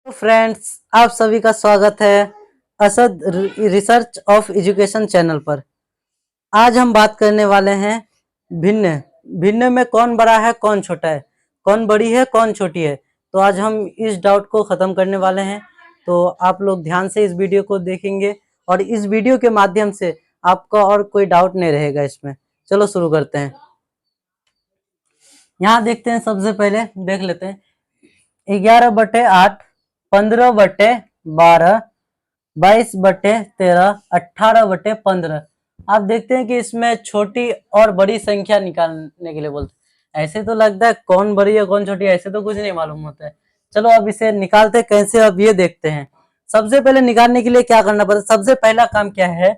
तो फ्रेंड्स, आप सभी का स्वागत है Asad research of education channel पर। आज हम बात करने वाले हैं भिन्न भिन्न में कौन बड़ा है कौन छोटा है, कौन बड़ी है कौन छोटी है। तो आज हम इस डाउट को ख़त्म करने वाले हैं। तो आप लोग ध्यान से इस वीडियो को देखेंगे और इस वीडियो के माध्यम से आपका और कोई डाउट नहीं रहेगा इसमें। चलो शुरू करते हैं। यहाँ देखते हैं, सबसे पहले देख लेते हैं 11/8, 15/12, 22/13, 18/15। आप देखते हैं कि इसमें छोटी और बड़ी संख्या निकालने के लिए बोलते हैं। ऐसे तो लगता है कौन बड़ी है कौन छोटी है, ऐसे तो कुछ नहीं मालूम होता है। चलो अब इसे निकालते कैसे, अब ये देखते हैं। सबसे पहले निकालने के लिए क्या करना पड़ता है, सबसे पहला काम क्या है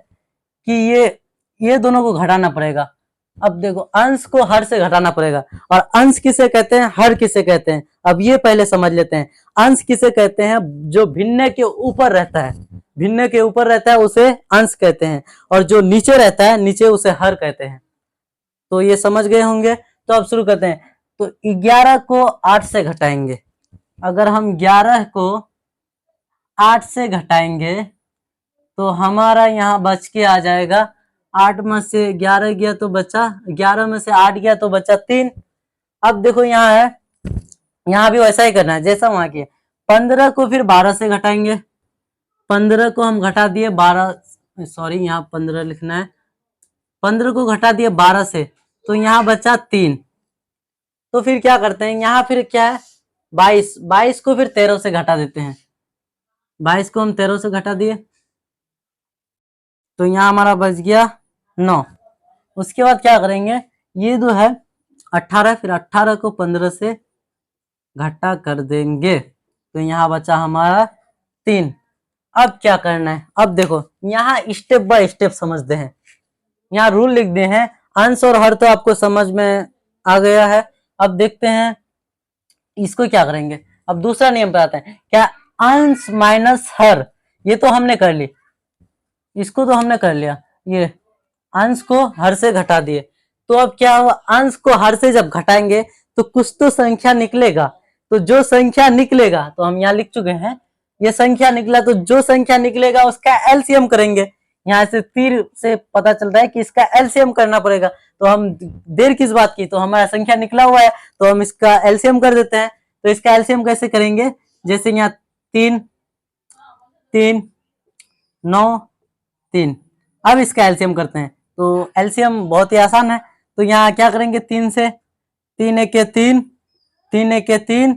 कि ये दोनों को घटाना पड़ेगा। अब देखो, अंश को हर से घटाना पड़ेगा, और अंश किसे कहते हैं, हर किसे कहते हैं। अब ये पहले समझ लेते हैं। अंश किसे कहते हैं, जो भिन्न के ऊपर रहता है, भिन्न के ऊपर रहता है उसे अंश कहते हैं, और जो नीचे रहता है नीचे उसे हर कहते हैं। तो ये समझ गए होंगे। तो अब शुरू करते हैं। तो 11 को 8 से घटाएंगे। अगर हम 11 को 8 से घटाएंगे तो हमारा यहाँ बच के आ जाएगा 8 में से 11 गया तो बचा, 11 में से 8 गया तो बचा 3। अब देखो यहाँ है, यहाँ भी वैसा ही करना है जैसा वहां किया। 15 को फिर 12 से घटाएंगे। 15 को हम घटा दिए 12, सॉरी यहाँ 15 लिखना है। 15 को घटा दिए 12 से, तो यहाँ बचा 3। तो फिर क्या करते हैं, यहाँ फिर क्या है 22, 22 को फिर 13 से घटा देते हैं। 22 को हम 13 से घटा दिए तो यहाँ हमारा बच गया 9। उसके बाद क्या करेंगे, ये जो है 18, फिर 18 को 15 से घटा कर देंगे तो यहाँ बचा हमारा 3। अब क्या करना है, अब देखो यहाँ स्टेप बाय स्टेप समझते हैं। यहाँ रूल लिख दिए हैं। अंश और हर तो आपको समझ में आ गया है। अब देखते हैं इसको क्या करेंगे। अब दूसरा नियम पे आते हैं। क्या, अंश माइनस हर, ये तो हमने कर ली, इसको तो हमने कर लिया। ये अंश को हर से घटा दिए, तो अब क्या हुआ, अंश को हर से जब घटाएंगे तो कुछ तो संख्या निकलेगा। तो जो संख्या निकलेगा, तो हम यहाँ लिख चुके हैं, ये संख्या निकला तो जो संख्या निकलेगा उसका एलसीएम करेंगे। यहाँ से तीर से पता चलता है कि इसका एलसीएम करना पड़ेगा। तो हम देर किस बात की, तो हमारा संख्या निकला हुआ है तो हम इसका एलसीएम कर देते हैं। तो इसका एलसीएम कैसे करेंगे, जैसे यहाँ 3 3 9 3। अब इसका एलसीएम करते हैं। तो एलसीएम बहुत ही आसान है। तो यहाँ क्या करेंगे, 3 से, 3 1 3, 3 1 3,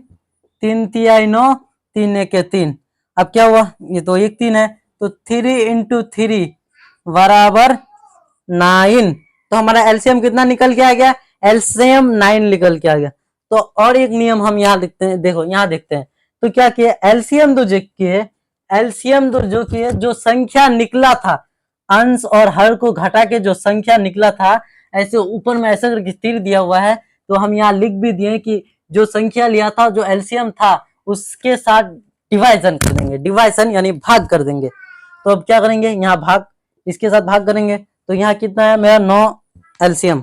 3 3 9, 3 1 3। अब क्या हुआ, ये तो 1 3 है, तो 3 × 3 बराबर 9। तो हमारा एलसीएम कितना निकल के आ गया, एलसीएम 9 निकल के आ गया। तो और एक नियम हम यहाँ लिखते हैं, देखो यहाँ देखते हैं। तो क्या किया, एलसीएम तो जो किए, जो संख्या निकला था, अंश और हर को घटा के जो संख्या निकला था, ऐसे ऊपर में ऐसा करके तीर दिया हुआ है। तो हम यहाँ लिख भी दिए कि जो संख्या लिया था, जो एलसीएम था, उसके साथ डिवाइजन कर देंगे। डिवाइजन यानी भाग कर देंगे। तो अब क्या करेंगे, यहाँ भाग, इसके साथ भाग करेंगे। तो यहाँ कितना है मेरा 9 एलसीएम।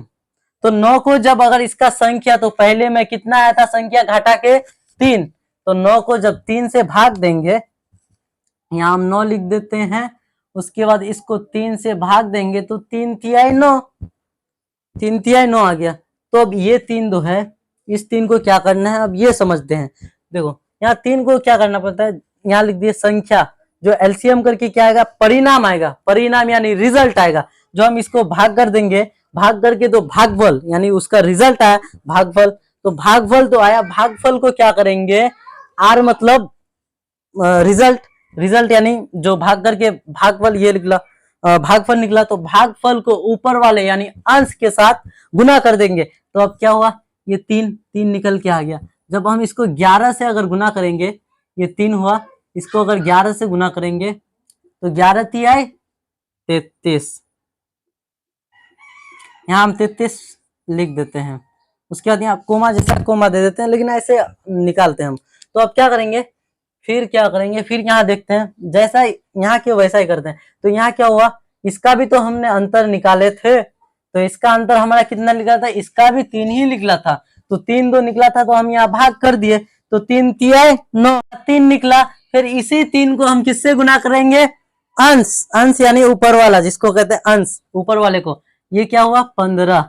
तो 9 को जब अगर इसका संख्या, तो पहले में कितना आया था संख्या घटा के 3, तो 9 को जब 3 से भाग देंगे, यहाँ हम 9 लिख देते हैं। उसके बाद इसको 3 से भाग देंगे तो 3 तिहाई 9, 3 तिहाई 9 आ गया। तो अब ये 3 जो है, इस 3 को क्या करना है, अब ये समझते हैं। देखो यहाँ 3 को क्या करना पड़ता है, यहाँ लिख दिए संख्या, जो एलसीएम करके क्या आएगा, परिणाम आएगा। परिणाम यानी रिजल्ट आएगा। जो हम इसको भाग कर देंगे, भाग करके तो भागफल यानी उसका रिजल्ट आया भागफल। तो भागफल तो आया, भागफल को क्या करेंगे, आर मतलब रिजल्ट यानी जो भाग करके भागफल ये निकला, भागफल निकला, तो भागफल को ऊपर वाले यानी अंश के साथ गुना कर देंगे। तो अब क्या हुआ, ये 3 निकल के आ गया। जब हम इसको 11 से अगर गुना करेंगे, ये 3 हुआ, इसको अगर 11 से गुना करेंगे तो 11 तिहाई 33। यहाँ हम 33 लिख देते हैं। उसके बाद यहाँ कोमा जैसा कोमा दे देते हैं, लेकिन ऐसे निकालते हैं हम। तो अब क्या करेंगे, फिर क्या करेंगे, फिर यहाँ देखते हैं, जैसा यहाँ के वैसा ही करते हैं। तो यहाँ क्या हुआ, इसका भी तो हमने अंतर निकाले थे। तो इसका अंतर हमारा कितना निकला था, इसका भी 3 ही निकला था। तो 3 निकला था, तो हम यहाँ भाग कर दिए। तो 3 तिहाई 9, 3 निकला फिर इसी 3 को हम किससे गुना करेंगे, अंश, अंश यानी ऊपर वाला जिसको कहते हैं अंश, ऊपर वाले को। ये क्या हुआ 15,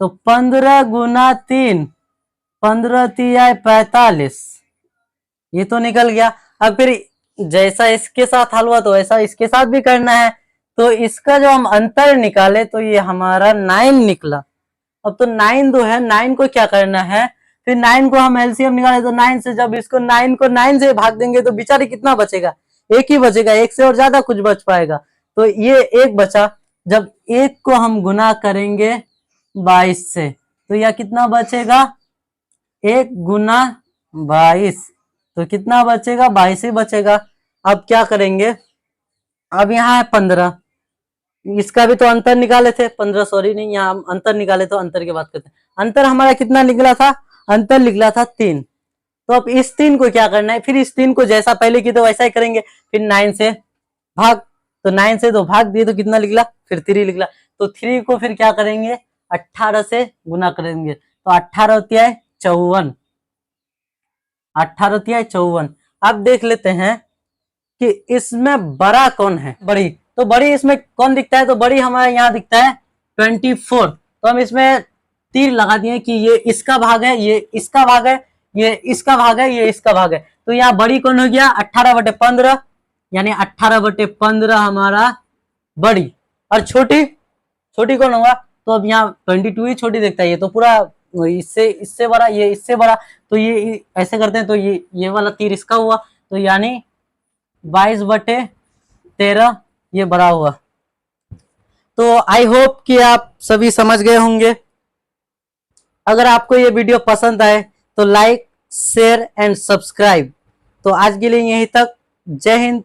तो 15 गुना 3, 15 तिया 45, ये तो निकल गया। अब फिर जैसा इसके साथ हल हुआ तो वैसा इसके साथ भी करना है, तो इसका जो हम अंतर निकाले तो ये हमारा 9 निकला। अब तो 9 दो है, 9 को क्या करना है, फिर 9 को हम एलसीएम निकाले तो 9 से जब इसको 9 को 9 से भाग देंगे तो बेचारे कितना बचेगा, एक ही बचेगा, एक से और ज्यादा कुछ बच पाएगा, तो ये एक बचा। जब एक को हम गुना करेंगे 22 से तो यह कितना बचेगा, 1 गुना 22, तो कितना बचेगा, 22 ही बचेगा। अब क्या करेंगे, अब यहाँ है 15, इसका भी तो अंतर निकाले थे, 15 सॉरी नहीं, यहाँ हम अंतर निकाले तो अंतर की बात करते हैं। अंतर हमारा कितना निकला था, अंतर निकला था 3। तो अब इस 3 को क्या करना है, फिर इस 3 को जैसा पहले की तो वैसा ही करेंगे, फिर 9 से भाग, तो 9 से तो भाग दिए तो कितना निकला, फिर 3 निकला। तो 3 को फिर क्या करेंगे, 18 से गुना करेंगे, तो 18 होती है 54, 18 होती है 54। अब देख लेते हैं कि इसमें बड़ा कौन है, बड़ी, तो बड़ी इसमें कौन दिखता है, तो बड़ी हमारे यहाँ दिखता है 24। तो हम इसमें तीर लगा दिए कि ये इसका भाग है, ये इसका भाग है, ये इसका भाग है, ये इसका भाग है, तो यहाँ बड़ी कौन हो गया 18/15, यानी 18/15 हमारा बड़ी। और छोटी, छोटी कौन होगा, तो अब यहाँ 22 ही छोटी दिखता है, ये तो पूरा इससे इससे बड़ा, ये इससे बड़ा, तो ये ऐसे करते हैं, तो ये वाला तीर इसका हुआ, तो यानी 22/13 ये बड़ा हुआ। तो आई होप कि आप सभी समझ गए होंगे। अगर आपको ये वीडियो पसंद आए तो लाइक, शेयर एंड सब्सक्राइब। तो आज के लिए यहीं तक, जय हिंद,